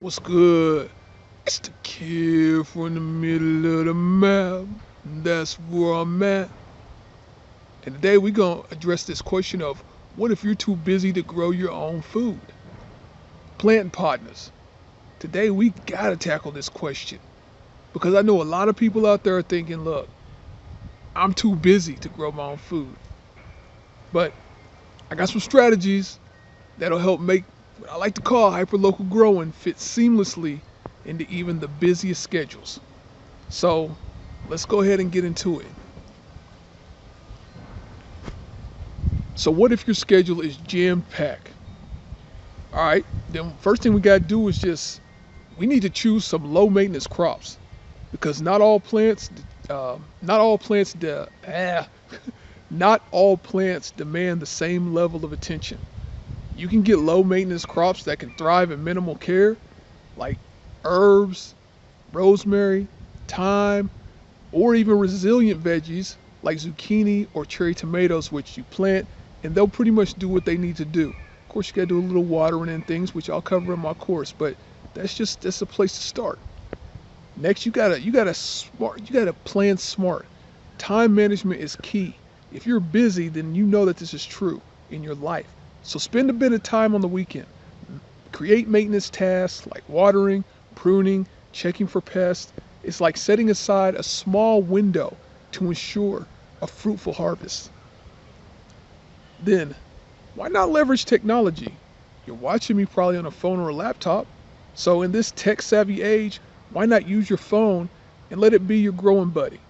What's good? It's the kid from the middle of the map. That's where I'm at. And today we're going to address this question of what if you're too busy to grow your own food? Planting partners. Today we got to tackle this question because I know a lot of people out there are thinking, look, I'm too busy to grow my own food. But I got some strategies that'll help make what I like to call hyperlocal growing fit seamlessly into even the busiest schedules. So let's go ahead and get into it. So what if your schedule is jam packed? All right, then first thing we got to do is we need to choose some low maintenance crops because not all plants, not all plants demand the same level of attention. You can get low maintenance crops that can thrive in minimal care, like herbs, rosemary, thyme, or even resilient veggies like zucchini or cherry tomatoes, which you plant and they'll pretty much do what they need to do. Of course, you gotta do a little watering and things, which I'll cover in my course, but that's a place to start. Next, you gotta plan smart. Time management is key. If you're busy, then you know that this is true in your life. So spend a bit of time on the weekend. Create maintenance tasks like watering, pruning, checking for pests. It's like setting aside a small window to ensure a fruitful harvest. Then, why not leverage technology? You're watching me probably on a phone or a laptop. So, in this tech savvy age, why not use your phone and let it be your growing buddy?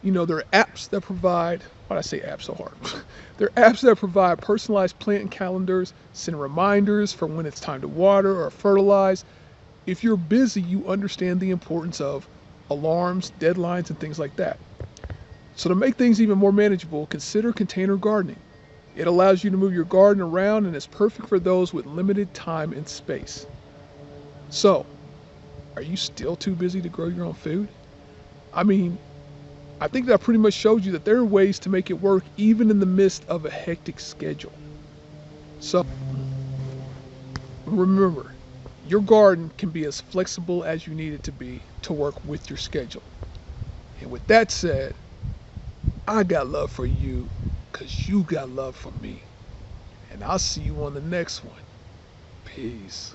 There are apps that provide, why did I say apps so hard? There are apps that provide personalized planting calendars, send reminders for when it's time to water or fertilize. If you're busy, you understand the importance of alarms, deadlines, and things like that. So to make things even more manageable, consider container gardening. It allows you to move your garden around and is perfect for those with limited time and space. So, are you still too busy to grow your own food? I mean, I think that pretty much shows you that there are ways to make it work even in the midst of a hectic schedule. So, remember, your garden can be as flexible as you need it to be to work with your schedule. And with that said, I got love for you because you got love for me. And I'll see you on the next one. Peace.